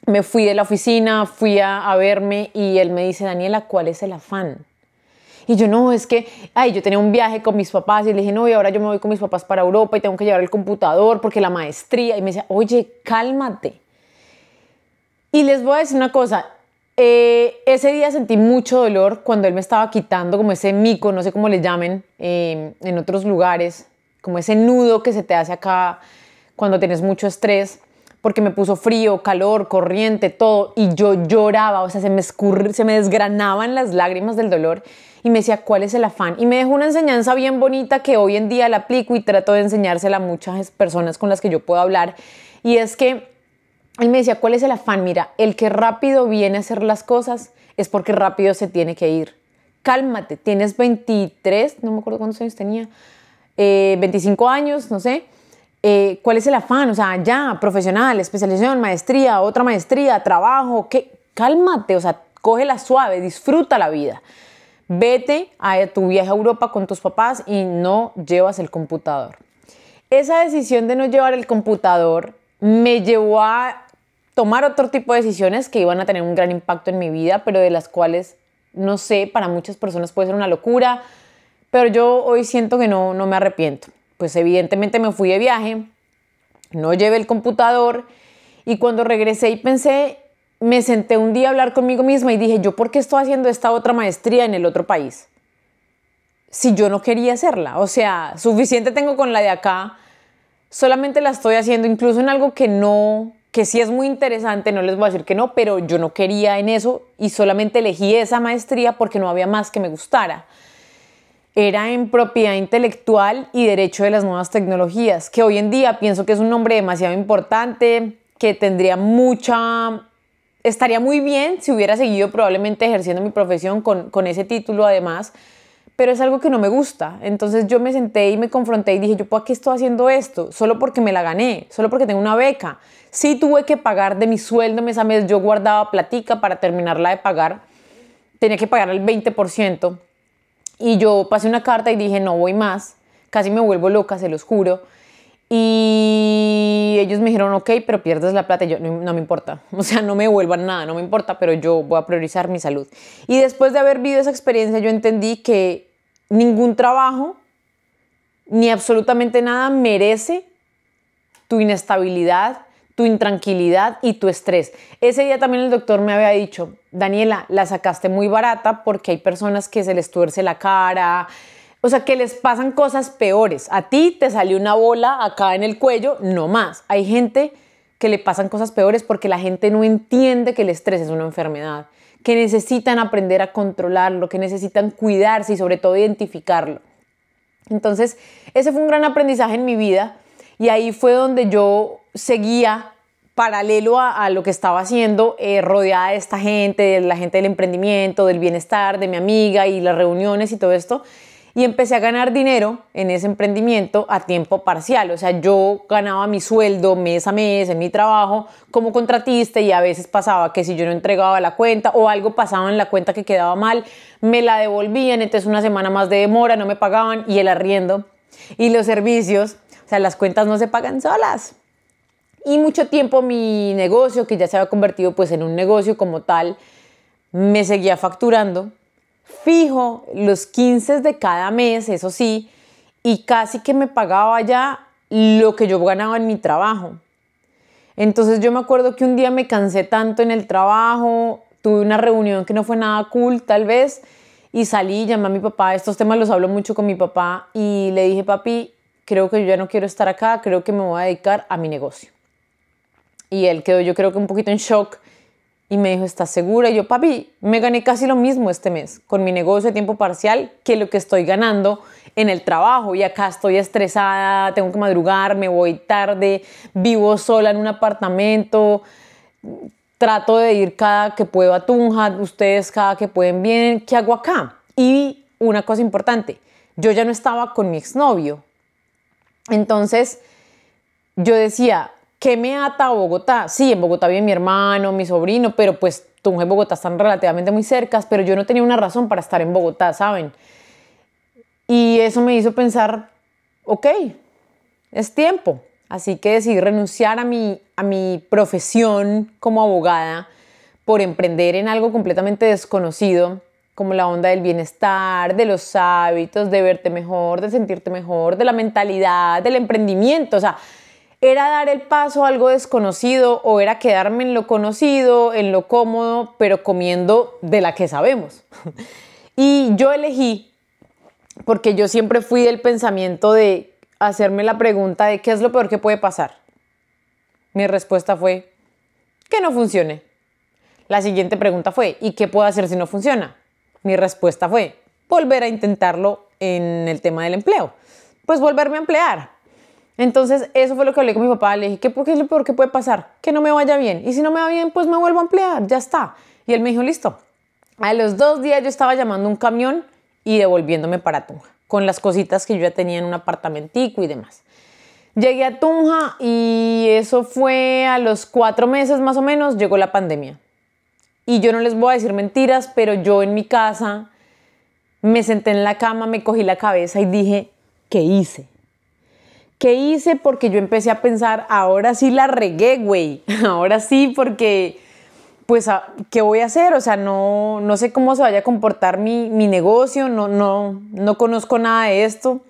Me fui de la oficina, fui a verme, y él me dice, Daniela, ¿cuál es el afán? Y yo, no, es que, yo tenía un viaje con mis papás, y le dije, no, y ahora yo me voy con mis papás para Europa y tengo que llevar el computador porque la maestría. Y me decía, oye, cálmate. Y les voy a decir una cosa, ese día sentí mucho dolor cuando él me estaba quitando como ese mico, no sé cómo le llamen en otros lugares, como ese nudo que se te hace acá cuando tienes mucho estrés. porque me puso frío, calor, corriente, todo, y yo lloraba, o sea, se me desgranaban las lágrimas del dolor, y me decía, ¿cuál es el afán? Y me dejó una enseñanza bien bonita que hoy en día la aplico y trato de enseñársela a muchas personas con las que yo puedo hablar, y es que él me decía, ¿cuál es el afán? Mira, el que rápido viene a hacer las cosas es porque rápido se tiene que ir. Cálmate, tienes 23, no me acuerdo cuántos años tenía, 25 años, no sé. ¿Cuál es el afán? O sea, ya, profesional, especialización, maestría, otra maestría, trabajo, ¿qué? Cálmate, o sea, cógela suave, disfruta la vida. Vete a tu viaje a Europa con tus papás y no llevas el computador. Esa decisión de no llevar el computador me llevó a tomar otro tipo de decisiones que iban a tener un gran impacto en mi vida, pero de las cuales, no sé, para muchas personas puede ser una locura, pero yo hoy siento que no me arrepiento. Pues evidentemente me fui de viaje, no llevé el computador y cuando regresé y pensé, me senté un día a hablar conmigo misma y dije, ¿yo por qué estoy haciendo esta otra maestría en el otro país? Si yo no quería hacerla, o sea, suficiente tengo con la de acá, solamente la estoy haciendo incluso en algo que sí es muy interesante, no les voy a decir que no, pero yo no quería en eso y solamente elegí esa maestría porque no había más que me gustara. Era en propiedad intelectual y derecho de las nuevas tecnologías, que hoy en día pienso que es un nombre demasiado importante, que estaría muy bien si hubiera seguido probablemente ejerciendo mi profesión con ese título además, pero es algo que no me gusta. Entonces yo me senté y me confronté y dije, ¿yo por qué estoy haciendo esto? Solo porque me la gané, solo porque tengo una beca. Sí tuve que pagar de mi sueldo mes a mes, yo guardaba platica para terminarla de pagar, tenía que pagar el 20%. Y yo pasé una carta y dije, no voy más, casi me vuelvo loca, se los juro. Y ellos me dijeron, ok, pero pierdes la plata. Y yo, no me importa, o sea, no me devuelvan nada, no me importa, pero yo voy a priorizar mi salud. Y después de haber vivido esa experiencia, yo entendí que ningún trabajo, ni absolutamente nada merece tu inestabilidad, tu intranquilidad y tu estrés. Ese día también el doctor me había dicho, Daniela, la sacaste muy barata porque hay personas que se les tuerce la cara, o sea, que les pasan cosas peores. A ti te salió una bola acá en el cuello, no más. Hay gente que le pasan cosas peores porque la gente no entiende que el estrés es una enfermedad, que necesitan aprender a controlarlo, que necesitan cuidarse y sobre todo identificarlo. Entonces, ese fue un gran aprendizaje en mi vida y ahí fue donde yo seguía paralelo a lo que estaba haciendo, rodeada de esta gente, de la gente del emprendimiento, del bienestar, de mi amiga y las reuniones y todo esto. Y empecé a ganar dinero en ese emprendimiento a tiempo parcial. O sea, yo ganaba mi sueldo mes a mes en mi trabajo como contratista y a veces pasaba que si yo no entregaba la cuenta o algo pasaba en la cuenta que quedaba mal, me la devolvían, entonces una semana más de demora, no me pagaban y el arriendo y los servicios, o sea, las cuentas no se pagan solas. Y mucho tiempo mi negocio, que ya se había convertido pues en un negocio como tal, me seguía facturando fijo los 15 de cada mes, eso sí, y casi que me pagaba ya lo que yo ganaba en mi trabajo. Entonces yo me acuerdo que un día me cansé tanto en el trabajo, tuve una reunión que no fue nada cool tal vez, y salí, llamé a mi papá, estos temas los hablo mucho con mi papá, y le dije, papi, creo que yo ya no quiero estar acá, creo que me voy a dedicar a mi negocio. Y él quedó yo creo que un poquito en shock, y me dijo, ¿estás segura? Y yo, papi, me gané casi lo mismo este mes con mi negocio de tiempo parcial que lo que estoy ganando en el trabajo. Y acá estoy estresada, tengo que madrugar, me voy tarde, vivo sola en un apartamento, trato de ir cada que puedo a Tunja, ustedes cada que pueden vienen. ¿Qué hago acá? Y una cosa importante, yo ya no estaba con mi exnovio. Entonces yo decía, ¿qué me ata a Bogotá? Sí, en Bogotá vive mi hermano, mi sobrino, pero pues Tunja y Bogotá están relativamente muy cercas, pero yo no tenía una razón para estar en Bogotá, ¿saben? Y eso me hizo pensar, ok, es tiempo. Así que decidí renunciar a mi profesión como abogada por emprender en algo completamente desconocido, como la onda del bienestar, de los hábitos, de verte mejor, de sentirte mejor, de la mentalidad, del emprendimiento, o sea, ¿era dar el paso a algo desconocido o era quedarme en lo conocido, en lo cómodo, pero comiendo de la que sabemos? Y yo elegí, porque yo siempre fui del pensamiento de hacerme la pregunta de qué es lo peor que puede pasar. Mi respuesta fue que no funcione. La siguiente pregunta fue, ¿y qué puedo hacer si no funciona? Mi respuesta fue, volver a intentarlo en el tema del empleo. Pues volverme a emplear. Entonces, eso fue lo que hablé con mi papá. Le dije, ¿qué es lo peor que puede pasar? Que no me vaya bien. Y si no me va bien, pues me vuelvo a emplear. Ya está. Y él me dijo, listo. A los 2 días yo estaba llamando un camión y devolviéndome para Tunja, con las cositas que yo ya tenía en un apartamentico y demás. Llegué a Tunja y eso fue a los 4 meses más o menos, llegó la pandemia. Y yo no les voy a decir mentiras, pero yo en mi casa me senté en la cama, me cogí la cabeza y dije, ¿qué hice? ¿Qué hice? Porque yo empecé a pensar, ahora sí la regué, güey. Ahora sí, porque, pues, ¿qué voy a hacer? O sea, no sé cómo se vaya a comportar mi negocio, no conozco nada de esto.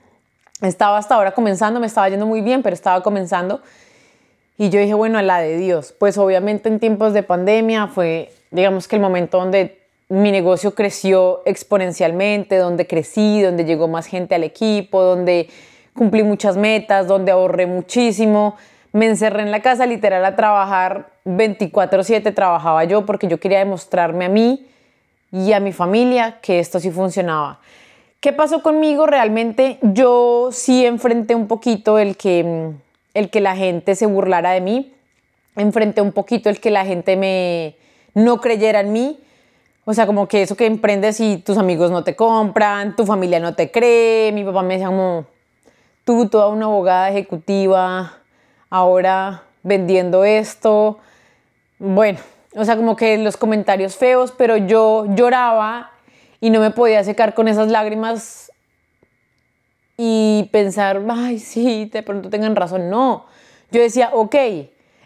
Estaba hasta ahora comenzando, me estaba yendo muy bien, pero estaba comenzando. Y yo dije, bueno, a la de Dios. Pues obviamente en tiempos de pandemia fue, digamos que el momento donde mi negocio creció exponencialmente, donde crecí, donde llegó más gente al equipo, donde cumplí muchas metas, donde ahorré muchísimo. Me encerré en la casa literal a trabajar 24/7, trabajaba yo porque yo quería demostrarme a mí y a mi familia que esto sí funcionaba. ¿Qué pasó conmigo? Realmente yo sí enfrenté un poquito el que la gente se burlara de mí, enfrenté un poquito el que la gente no creyera en mí. O sea, como que eso que emprendes y tus amigos no te compran, tu familia no te cree. Mi papá me decía como, tú toda una abogada ejecutiva, ahora vendiendo esto. Bueno, o sea, como que los comentarios feos, pero yo lloraba y no me podía secar con esas lágrimas y pensar, ay, sí, de pronto tengan razón. No, yo decía, ok,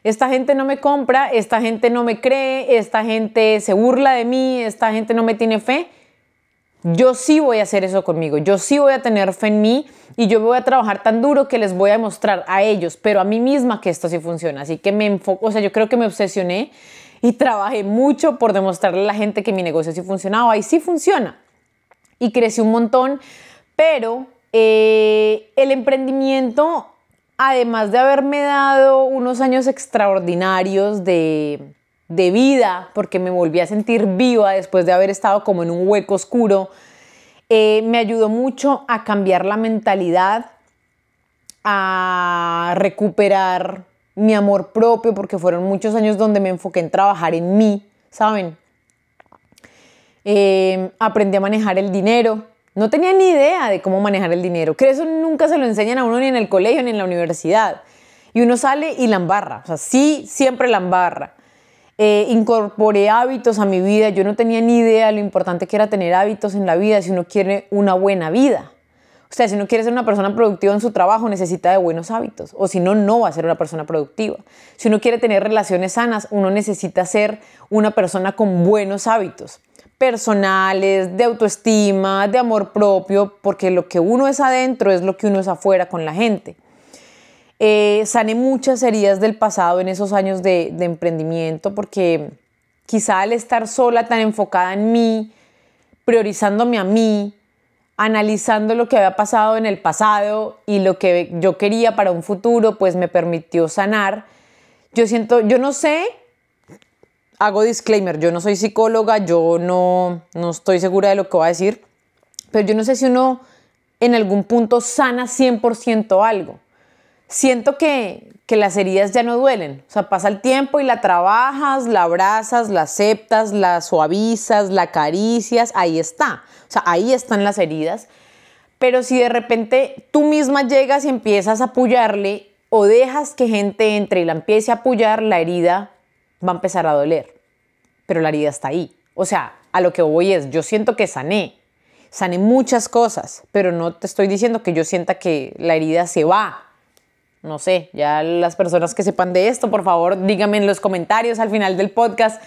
esta gente no me compra, esta gente no me cree, esta gente se burla de mí, esta gente no me tiene fe. Yo sí voy a hacer eso conmigo, yo sí voy a tener fe en mí y yo voy a trabajar tan duro que les voy a demostrar a ellos, pero a mí misma que esto sí funciona. Así que me enfoco, o sea, yo creo que me obsesioné y trabajé mucho por demostrarle a la gente que mi negocio sí funcionaba y sí funciona. Y crecí un montón, pero el emprendimiento, además de haberme dado unos años extraordinarios de vida, porque me volví a sentir viva después de haber estado como en un hueco oscuro, me ayudó mucho a cambiar la mentalidad, a recuperar mi amor propio, porque fueron muchos años donde me enfoqué en trabajar en mí, ¿saben? Aprendí a manejar el dinero. No tenía ni idea de cómo manejar el dinero, que eso nunca se lo enseñan a uno ni en el colegio ni en la universidad. Y uno sale y la embarra, o sea, sí, siempre la embarra. Incorporé hábitos a mi vida. Yo no tenía ni idea de lo importante que era tener hábitos en la vida si uno quiere una buena vida. O sea, si uno quiere ser una persona productiva en su trabajo, necesita de buenos hábitos. O si no, no va a ser una persona productiva. Si uno quiere tener relaciones sanas, uno necesita ser una persona con buenos hábitos personales, de autoestima, de amor propio, porque lo que uno es adentro es lo que uno es afuera con la gente. Sané muchas heridas del pasado en esos años de emprendimiento, porque quizá al estar sola, tan enfocada en mí, priorizándome a mí, analizando lo que había pasado en el pasado y lo que yo quería para un futuro, pues me permitió sanar. Yo no sé, hago disclaimer, yo no soy psicóloga, yo no estoy segura de lo que voy a decir, pero yo no sé si uno en algún punto sana 100% algo. Siento que las heridas ya no duelen. O sea, pasa el tiempo y la trabajas, la abrazas, la aceptas, la suavizas, la acaricias, ahí está. O sea, ahí están las heridas. Pero si de repente tú misma llegas y empiezas a apoyarle o dejas que gente entre y la empiece a apoyar, la herida va a empezar a doler. Pero la herida está ahí. O sea, a lo que voy es, yo siento que sané muchas cosas, pero no te estoy diciendo que yo sienta que la herida se va. No sé, ya las personas que sepan de esto, por favor, díganme en los comentarios al final del podcast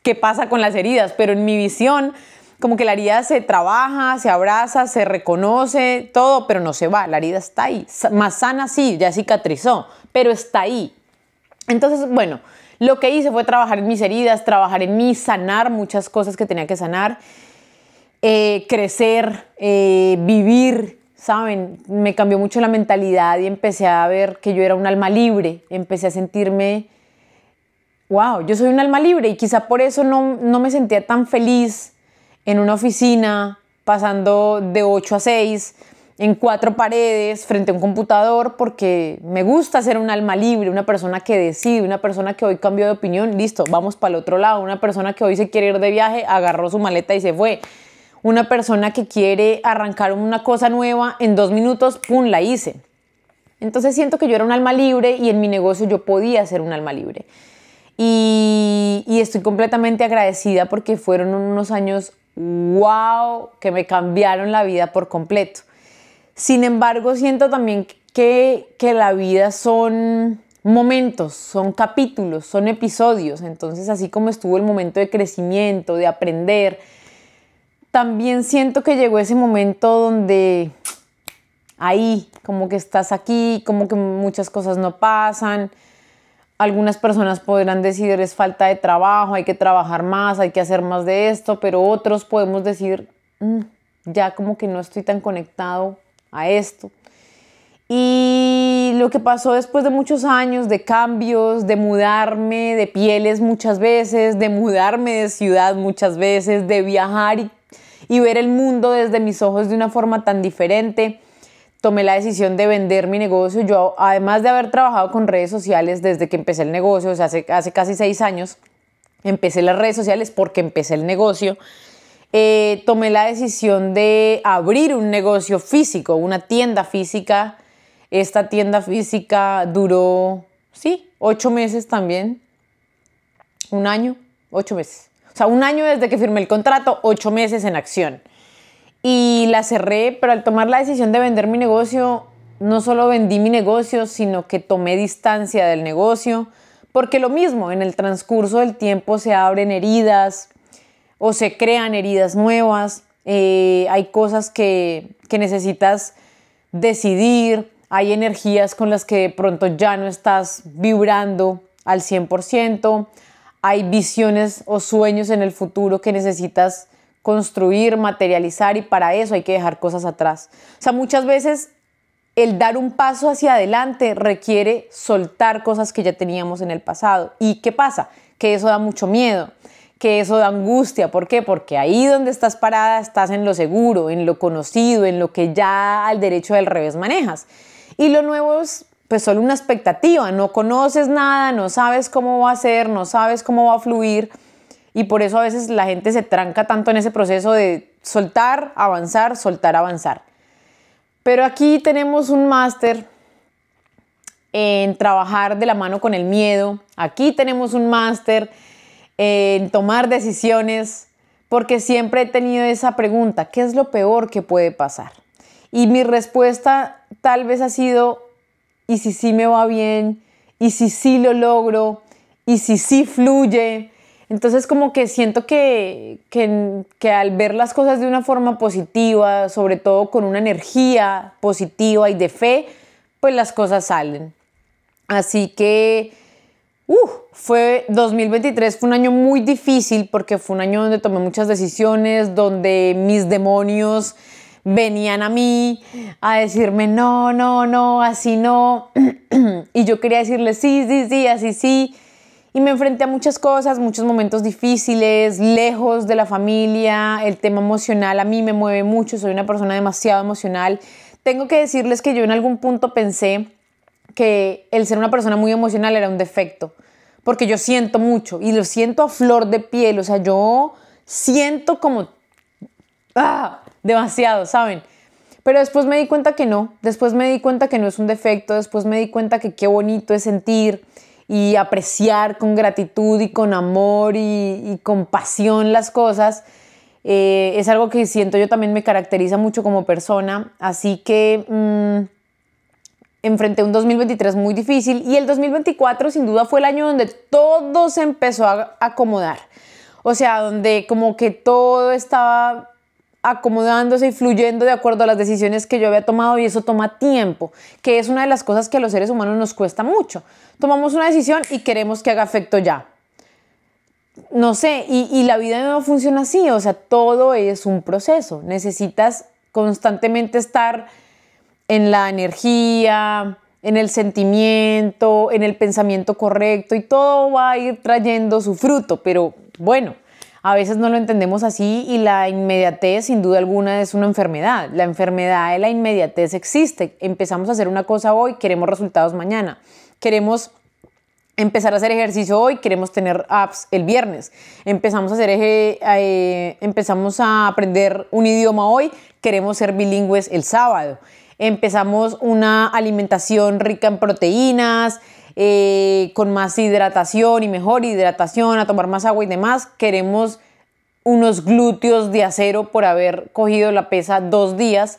qué pasa con las heridas. Pero en mi visión, como que la herida se trabaja, se abraza, se reconoce, todo, pero no se va. La herida está ahí. Más sana sí, ya cicatrizó, pero está ahí. Entonces, bueno, lo que hice fue trabajar en mis heridas, trabajar en mí, sanar muchas cosas que tenía que sanar, crecer, vivir, ¿saben? Me cambió mucho la mentalidad y empecé a ver que yo era un alma libre. Empecé a sentirme, wow, yo soy un alma libre y quizá por eso no me sentía tan feliz en una oficina, pasando de 8 a 6, en 4 paredes, frente a un computador, porque me gusta ser un alma libre, una persona que decide, una persona que hoy cambió de opinión, listo, vamos para el otro lado, una persona que hoy se quiere ir de viaje, agarró su maleta y se fue. Una persona que quiere arrancar una cosa nueva, en 2 minutos, ¡pum!, la hice. Entonces siento que yo era un alma libre y en mi negocio yo podía ser un alma libre. Y estoy completamente agradecida porque fueron unos años, wow, que me cambiaron la vida por completo. Sin embargo, siento también que la vida son momentos, son capítulos, son episodios. Entonces, así como estuvo el momento de crecimiento, de aprender, también siento que llegó ese momento donde ahí, como que estás aquí, como que muchas cosas no pasan. Algunas personas podrán decir es falta de trabajo, hay que trabajar más, hay que hacer más de esto, pero otros podemos decir ya como que no estoy tan conectado a esto. Y lo que pasó después de muchos años de cambios, de mudarme de pieles muchas veces, de mudarme de ciudad muchas veces, de viajar y ver el mundo desde mis ojos de una forma tan diferente, tomé la decisión de vender mi negocio. Yo, además de haber trabajado con redes sociales desde que empecé el negocio, o sea, hace casi 6 años, empecé las redes sociales porque empecé el negocio. Tomé la decisión de abrir un negocio físico, una tienda física. Esta tienda física duró, 8 meses también. 1 año, 8 meses. O sea, 1 año desde que firmé el contrato, 8 meses en acción. Y la cerré, pero al tomar la decisión de vender mi negocio, no solo vendí mi negocio, sino que tomé distancia del negocio, porque lo mismo, en el transcurso del tiempo se abren heridas o se crean heridas nuevas, hay cosas que necesitas decidir, hay energías con las que de pronto ya no estás vibrando al 100%, hay visiones o sueños en el futuro que necesitas construir, materializar, y para eso hay que dejar cosas atrás. O sea, muchas veces el dar un paso hacia adelante requiere soltar cosas que ya teníamos en el pasado. ¿Y qué pasa? Que eso da mucho miedo, que eso da angustia. ¿Por qué? Porque ahí donde estás parada estás en lo seguro, en lo conocido, en lo que ya al derecho del revés manejas. Y lo nuevo es pues solo una expectativa, no conoces nada, no sabes cómo va a ser, no sabes cómo va a fluir. Y por eso a veces la gente se tranca tanto en ese proceso de soltar, avanzar, soltar, avanzar. Pero aquí tenemos un máster en trabajar de la mano con el miedo. Aquí tenemos un máster en tomar decisiones, porque siempre he tenido esa pregunta: ¿qué es lo peor que puede pasar? Y mi respuesta tal vez ha sido: ¿y si sí me va bien? ¿Y si sí lo logro? ¿Y si sí fluye? Entonces como que siento que al ver las cosas de una forma positiva, sobre todo con una energía positiva y de fe, pues las cosas salen. Así que 2023 fue un año muy difícil, porque fue un año donde tomé muchas decisiones, donde mis demonios venían a mí a decirme no, así no. Y yo quería decirles sí, así sí. Y me enfrenté a muchas cosas, muchos momentos difíciles, lejos de la familia. El tema emocional a mí me mueve mucho, soy una persona demasiado emocional. Tengo que decirles que yo en algún punto pensé que el ser una persona muy emocional era un defecto, porque yo siento mucho y lo siento a flor de piel. O sea, yo siento como demasiado, ¿saben? Pero después me di cuenta que no, después me di cuenta que no es un defecto, después me di cuenta que qué bonito es sentir y apreciar con gratitud y con amor y con pasión las cosas. Es algo que siento yo también me caracteriza mucho como persona. Así que enfrenté un 2023 muy difícil, y el 2024 sin duda fue el año donde todo se empezó a acomodar. O sea, donde como que todo estaba acomodándose y fluyendo de acuerdo a las decisiones que yo había tomado, y eso toma tiempo, que es una de las cosas que a los seres humanos nos cuesta mucho. Tomamos una decisión y queremos que haga efecto ya. No sé, y la vida no funciona así. O sea, todo es un proceso. Necesitas constantemente estar en la energía, en el sentimiento, en el pensamiento correcto, y todo va a ir trayendo su fruto. Pero bueno, a veces no lo entendemos así, y la inmediatez sin duda alguna es una enfermedad. La enfermedad de la inmediatez existe. Empezamos a hacer una cosa hoy, queremos resultados mañana. Queremos empezar a hacer ejercicio hoy, queremos tener abs el viernes. Empezamos a aprender un idioma hoy, queremos ser bilingües el sábado. Empezamos una alimentación rica en proteínas, con más hidratación y mejor hidratación, a tomar más agua y demás. Queremos unos glúteos de acero por haber cogido la pesa 2 días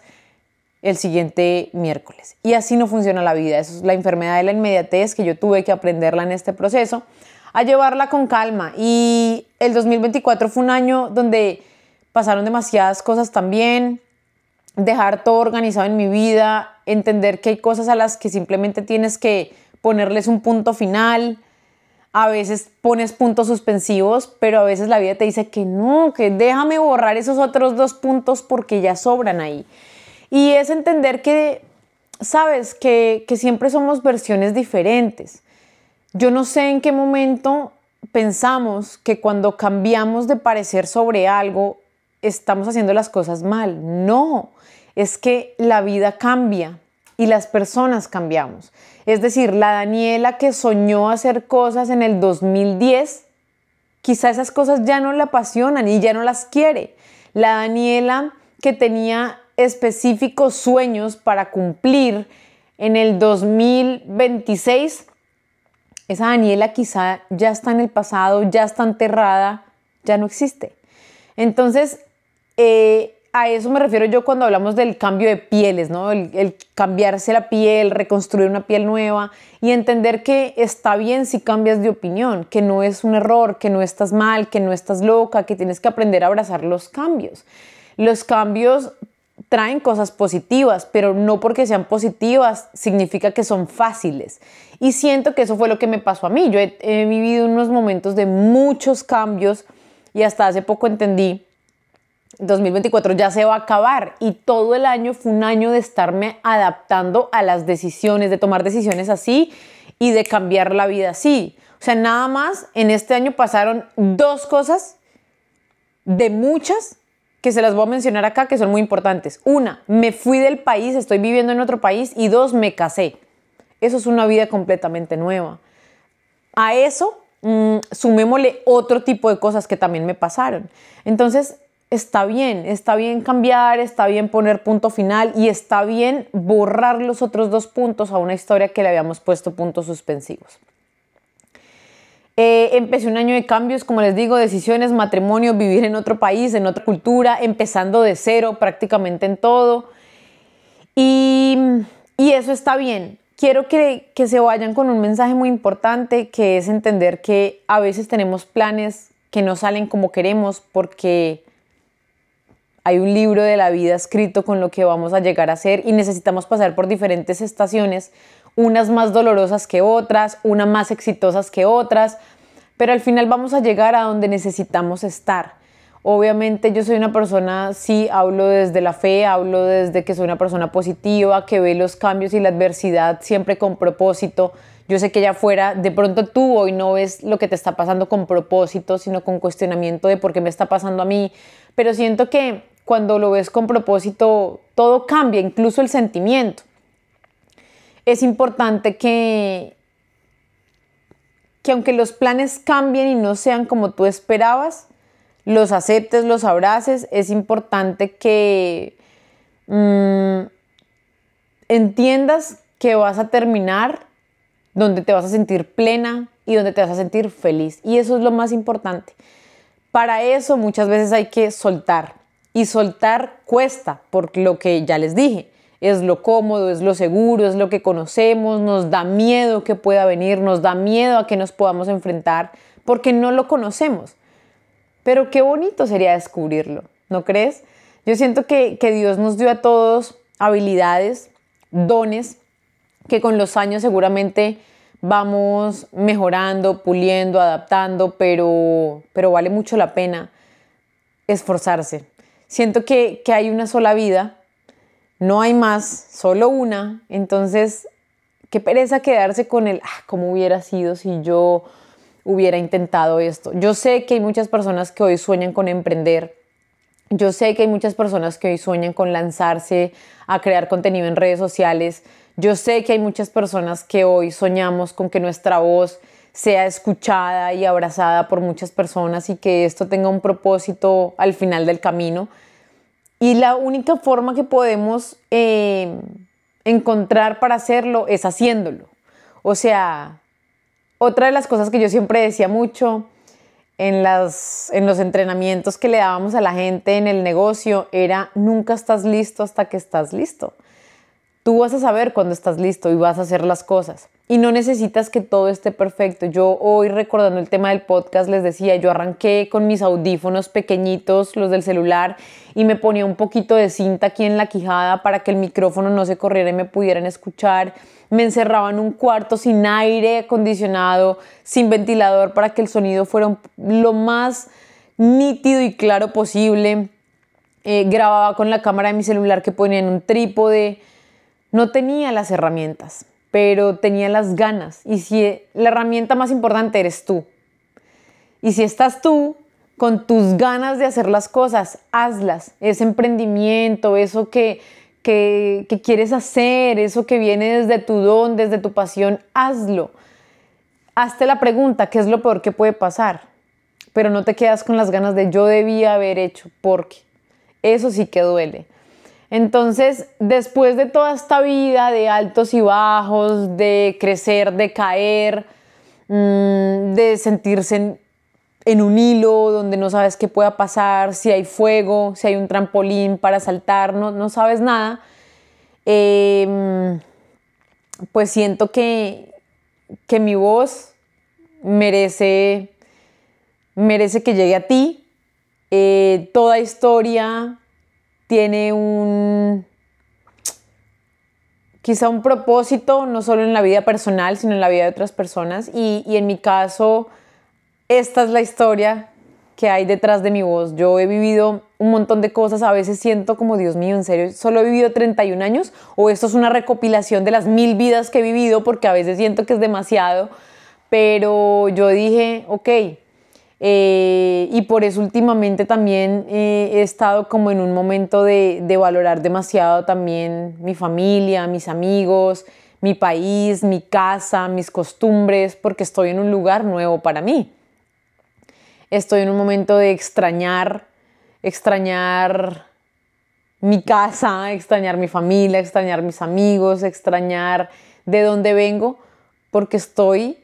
el siguiente miércoles. Y así no funciona la vida. Eso es la enfermedad de la inmediatez, que yo tuve que aprenderla en este proceso, a llevarla con calma. Y el 2024 fue un año donde pasaron demasiadas cosas también. Dejar todo organizado en mi vida, entender que hay cosas a las que simplemente tienes que ponerles un punto final. A veces pones puntos suspensivos, pero a veces la vida te dice que no, que déjame borrar esos otros 2 puntos porque ya sobran ahí. Y es entender que, sabes, que siempre somos versiones diferentes. Yo no sé en qué momento pensamos que cuando cambiamos de parecer sobre algo, estamos haciendo las cosas mal. No, es que la vida cambia y las personas cambiamos. Es decir, la Daniela que soñó hacer cosas en el 2010, quizá esas cosas ya no la apasionan y ya no las quiere. La Daniela que tenía específicos sueños para cumplir en el 2026, esa Daniela quizá ya está en el pasado, ya está enterrada, ya no existe. Entonces, a eso me refiero yo cuando hablamos del cambio de pieles, ¿no? El cambiarse la piel, reconstruir una piel nueva y entender que está bien si cambias de opinión, que no es un error, que no estás mal, que no estás loca, que tienes que aprender a abrazar los cambios. Los cambios traen cosas positivas, pero no porque sean positivas significa que son fáciles. Y siento que eso fue lo que me pasó a mí. Yo he vivido unos momentos de muchos cambios y hasta hace poco entendí, 2024 ya se va a acabar, y todo el año fue un año de estarme adaptando a las decisiones, de tomar decisiones así y de cambiar la vida así. O sea, nada más en este año pasaron 2 cosas de muchas que se las voy a mencionar acá, que son muy importantes. 1, me fui del país, estoy viviendo en otro país. Y 2, me casé. Eso es una vida completamente nueva. A eso, sumémosle otro tipo de cosas que también me pasaron. Entonces, está bien cambiar, está bien poner punto final y está bien borrar los otros 2 puntos a una historia que le habíamos puesto puntos suspensivos. Empecé un año de cambios, como les digo, decisiones, matrimonio, vivir en otro país, en otra cultura, empezando de cero prácticamente en todo. Y eso está bien. Quiero que se vayan con un mensaje muy importante, que es entender que a veces tenemos planes que no salen como queremos porque hay un libro de la vida escrito con lo que vamos a llegar a ser, y necesitamos pasar por diferentes estaciones, unas más dolorosas que otras, unas más exitosas que otras, pero al final vamos a llegar a donde necesitamos estar. Obviamente yo soy una persona, sí, hablo desde la fe, hablo desde que soy una persona positiva, que ve los cambios y la adversidad siempre con propósito. Yo sé que allá afuera, de pronto tú hoy no ves lo que te está pasando con propósito, sino con cuestionamiento de por qué me está pasando a mí, pero siento que cuando lo ves con propósito, todo cambia, incluso el sentimiento. Es importante que aunque los planes cambien y no sean como tú esperabas, los aceptes, los abraces. Es importante que entiendas que vas a terminar donde te vas a sentir plena y donde te vas a sentir feliz. Y eso es lo más importante. Para eso muchas veces hay que soltar. Y soltar cuesta, por lo que ya les dije. Es lo cómodo, es lo seguro, es lo que conocemos, nos da miedo que pueda venir, nos da miedo a que nos podamos enfrentar, porque no lo conocemos. Pero qué bonito sería descubrirlo, ¿no crees? Yo siento que Dios nos dio a todos habilidades, dones, que con los años seguramente vamos mejorando, puliendo, adaptando, pero vale mucho la pena esforzarse. Siento que hay una sola vida no hay más, solo una. Entonces, qué pereza quedarse con el, ¿cómo hubiera sido si yo hubiera intentado esto? Yo sé que hay muchas personas que hoy sueñan con emprender. Yo sé que hay muchas personas que hoy sueñan con lanzarse a crear contenido en redes sociales. Yo sé que hay muchas personas que hoy soñamos con que nuestra voz sea escuchada y abrazada por muchas personas y que esto tenga un propósito al final del camino. Y la única forma que podemos encontrar para hacerlo es haciéndolo. O sea, otra de las cosas que yo siempre decía mucho en los entrenamientos que le dábamos a la gente en el negocio era: nunca estás listo hasta que estás listo. Tú vas a saber cuándo estás listo y vas a hacer las cosas. Y no necesitas que todo esté perfecto. Yo hoy, recordando el tema del podcast, les decía, yo arranqué con mis audífonos pequeñitos, los del celular, y me ponía un poquito de cinta aquí en la quijada para que el micrófono no se corriera y me pudieran escuchar. Me encerraba en un cuarto sin aire acondicionado, sin ventilador, para que el sonido fuera lo más nítido y claro posible. Grababa con la cámara de mi celular que ponía en un trípode. No tenía las herramientas, pero tenía las ganas. Y si la herramienta más importante eres tú. Y si estás tú con tus ganas de hacer las cosas, hazlas. Ese emprendimiento, eso que quieres hacer, eso que viene desde tu don, desde tu pasión, hazlo. Hazte la pregunta, ¿qué es lo peor que puede pasar? Pero no te quedas con las ganas de yo debía haber hecho, porque eso sí que duele. Entonces, después de toda esta vida de altos y bajos, de crecer, de caer, de sentirse en un hilo donde no sabes qué pueda pasar, si hay fuego, si hay un trampolín para saltar, no sabes nada, pues siento que mi voz merece que llegue a ti. Toda historia tiene quizá un propósito, no solo en la vida personal, sino en la vida de otras personas. Y en mi caso, esta es la historia que hay detrás de mi voz. Yo he vivido un montón de cosas, a veces siento como, Dios mío, ¿en serio solo he vivido 31 años? ¿O esto es una recopilación de las 1000 vidas que he vivido? Porque a veces siento que es demasiado. Pero yo dije, ok. Y por eso últimamente también he estado como en un momento de valorar demasiado también mi familia, mis amigos, mi país, mi casa, mis costumbres, porque estoy en un lugar nuevo para mí. Estoy en un momento de extrañar mi casa, extrañar mi familia, extrañar mis amigos, extrañar de dónde vengo, porque estoy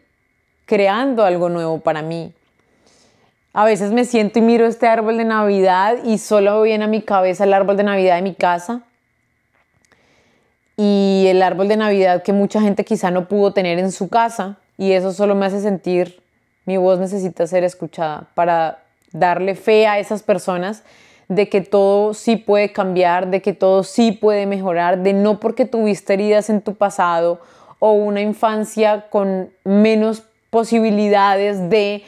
creando algo nuevo para mí. A veces me siento y miro este árbol de Navidad y solo viene a mi cabeza el árbol de Navidad de mi casa y el árbol de Navidad que mucha gente quizá no pudo tener en su casa, y eso solo me hace sentir, mi voz necesita ser escuchada para darle fe a esas personas de que todo sí puede cambiar, de que todo sí puede mejorar, de no porque tuviste heridas en tu pasado o una infancia con menos posibilidades de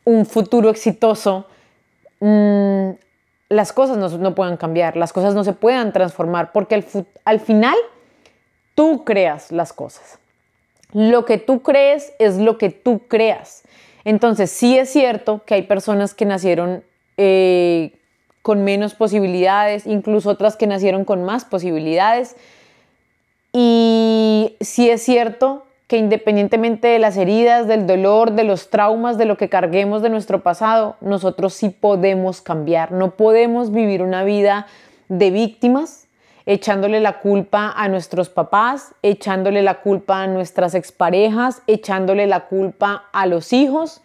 un futuro exitoso, las cosas no puedan cambiar, las cosas no se puedan transformar, porque al final tú creas las cosas. Lo que tú crees es lo que tú creas. Entonces sí es cierto que hay personas que nacieron con menos posibilidades, incluso otras que nacieron con más posibilidades, y sí es cierto que independientemente de las heridas, del dolor, de los traumas, de lo que carguemos de nuestro pasado, nosotros sí podemos cambiar. No podemos vivir una vida de víctimas, echándole la culpa a nuestros papás, echándole la culpa a nuestras exparejas, echándole la culpa a los hijos,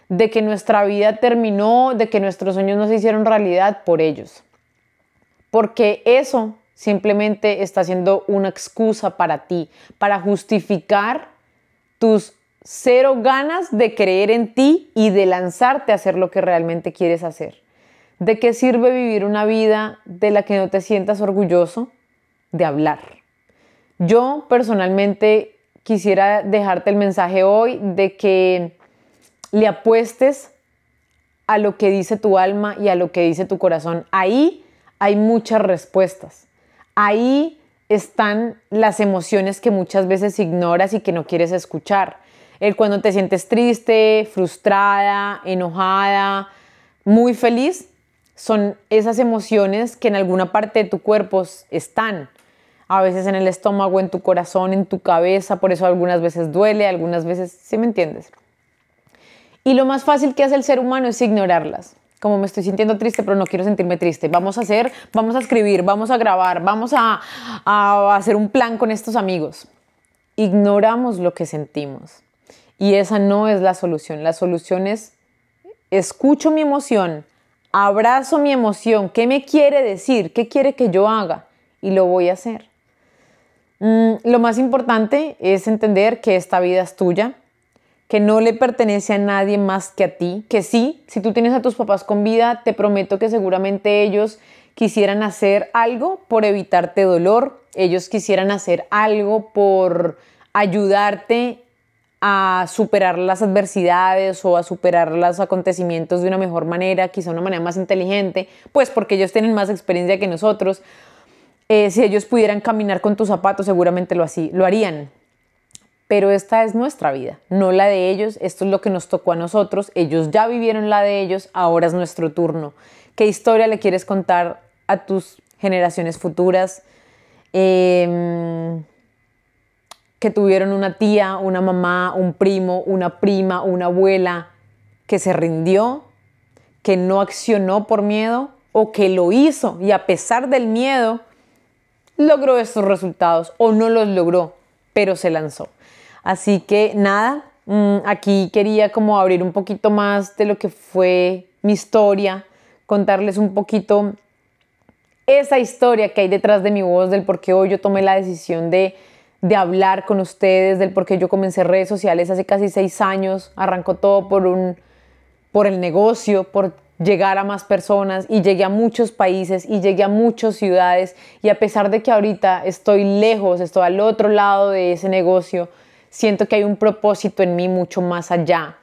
de que nuestra vida terminó, de que nuestros sueños no se hicieron realidad por ellos. Porque eso simplemente está siendo una excusa para ti, para justificar tus cero ganas de creer en ti y de lanzarte a hacer lo que realmente quieres hacer. ¿De qué sirve vivir una vida de la que no te sientas orgulloso de hablar? Yo personalmente quisiera dejarte el mensaje hoy de que le apuestes a lo que dice tu alma y a lo que dice tu corazón. Ahí hay muchas respuestas. Ahí están las emociones que muchas veces ignoras y que no quieres escuchar. El cuando te sientes triste, frustrada, enojada, muy feliz, son esas emociones que en alguna parte de tu cuerpo están. A veces en el estómago, en tu corazón, en tu cabeza, por eso algunas veces duele, algunas veces, ¿sí me entiendes? Y lo más fácil que hace el ser humano es ignorarlas. Como me estoy sintiendo triste, pero no quiero sentirme triste. Vamos a escribir, vamos a grabar, vamos a hacer un plan con estos amigos. Ignoramos lo que sentimos. Y esa no es la solución. La solución es, escucho mi emoción, abrazo mi emoción. ¿Qué me quiere decir? ¿Qué quiere que yo haga? Y lo voy a hacer. Lo más importante es entender que esta vida es tuya, que no le pertenece a nadie más que a ti, que sí, si tú tienes a tus papás con vida, te prometo que seguramente ellos quisieran hacer algo por evitarte dolor, ellos quisieran hacer algo por ayudarte a superar las adversidades o a superar los acontecimientos de una mejor manera, quizá una manera más inteligente, pues porque ellos tienen más experiencia que nosotros. Si ellos pudieran caminar con tus zapatos, seguramente lo harían. Pero esta es nuestra vida, no la de ellos. Esto es lo que nos tocó a nosotros. Ellos ya vivieron la de ellos, ahora es nuestro turno. ¿Qué historia le quieres contar a tus generaciones futuras? Que tuvieron una tía, una mamá, un primo, una prima, una abuela que se rindió, que no accionó por miedo o que lo hizo y a pesar del miedo logró estos resultados o no los logró, pero se lanzó. Así que nada, aquí quería como abrir un poquito más de lo que fue mi historia, contarles un poquito esa historia que hay detrás de mi voz, del por qué hoy yo tomé la decisión de hablar con ustedes, del por qué yo comencé redes sociales hace casi 6 años. Arrancó todo por el negocio, por llegar a más personas y llegué a muchos países y llegué a muchas ciudades y a pesar de que ahorita estoy lejos, estoy al otro lado de ese negocio, siento que hay un propósito en mí mucho más allá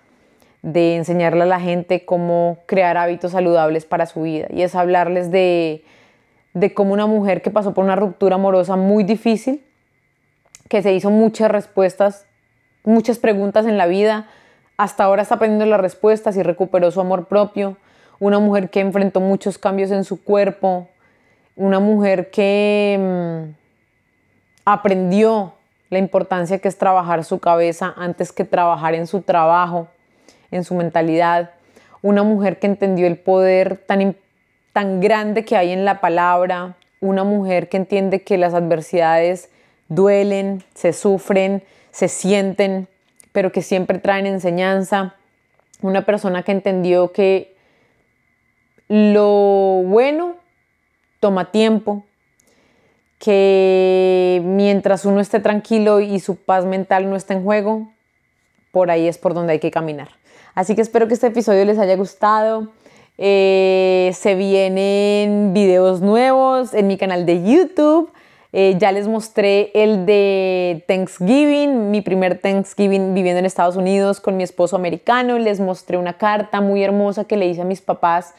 de enseñarle a la gente cómo crear hábitos saludables para su vida y es hablarles de cómo una mujer que pasó por una ruptura amorosa muy difícil, que se hizo muchas respuestas, muchas preguntas en la vida, hasta ahora está aprendiendo las respuestas y recuperó su amor propio. Una mujer que enfrentó muchos cambios en su cuerpo, una mujer que aprendió la importancia que es trabajar su cabeza antes que trabajar en su trabajo, en su mentalidad. Una mujer que entendió el poder tan grande que hay en la palabra. Una mujer que entiende que las adversidades duelen, se sufren, se sienten, pero que siempre traen enseñanza. Una persona que entendió que lo bueno toma tiempo, que mientras uno esté tranquilo y su paz mental no esté en juego, por ahí es por donde hay que caminar. Así que espero que este episodio les haya gustado. Se vienen videos nuevos en mi canal de YouTube. Ya les mostré el de Thanksgiving, mi primer Thanksgiving viviendo en Estados Unidos con mi esposo americano. Les mostré una carta muy hermosa que le hice a mis papás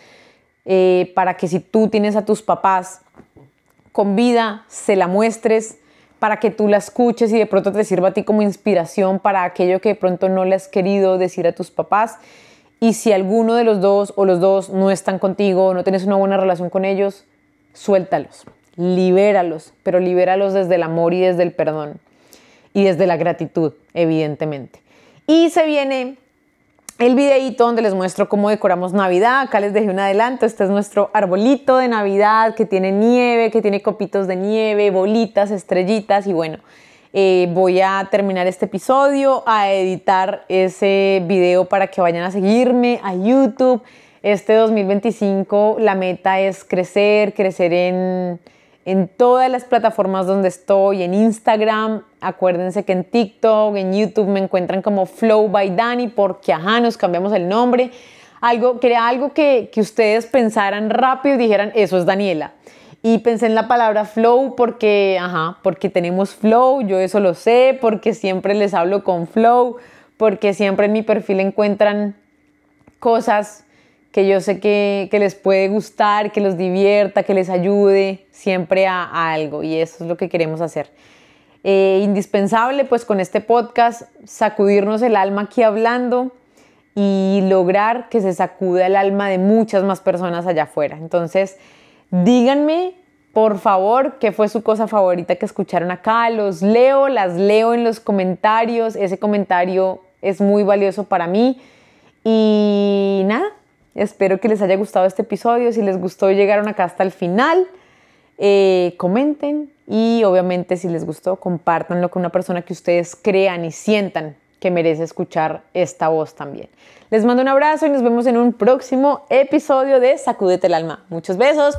para que si tú tienes a tus papás con vida, se la muestres, para que tú la escuches y de pronto te sirva a ti como inspiración para aquello que de pronto no le has querido decir a tus papás. Y si alguno de los dos o los dos no están contigo, no tienes una buena relación con ellos, suéltalos, libéralos, pero libéralos desde el amor y desde el perdón y desde la gratitud, evidentemente. Y se viene el videíto donde les muestro cómo decoramos Navidad. Acá les dejé un adelanto. Este es nuestro arbolito de Navidad que tiene nieve, que tiene copitos de nieve, bolitas, estrellitas y bueno, voy a terminar este episodio, a editar ese video para que vayan a seguirme a YouTube. Este 2025 la meta es crecer en todas las plataformas donde estoy, en Instagram, acuérdense que en TikTok, en YouTube me encuentran como Flow by Dani porque nos cambiamos el nombre. Quería algo que ustedes pensaran rápido y dijeran, eso es Daniela. Y pensé en la palabra flow porque tenemos flow, yo eso lo sé, porque siempre les hablo con flow, porque siempre en mi perfil encuentran cosas que yo sé que les puede gustar, que los divierta, que les ayude siempre a algo, y eso es lo que queremos hacer. Indispensable pues con este podcast sacudirnos el alma aquí hablando y lograr que se sacuda el alma de muchas más personas allá afuera. Entonces díganme por favor qué fue su cosa favorita que escucharon acá, las leo en los comentarios, ese comentario es muy valioso para mí. Y nada, espero que les haya gustado este episodio. Si les gustó y llegaron acá hasta el final, comenten, y obviamente si les gustó, compártanlo con una persona que ustedes crean y sientan que merece escuchar esta voz también. Les mando un abrazo y nos vemos en un próximo episodio de Sacúdete el Alma. Muchos besos.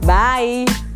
Bye.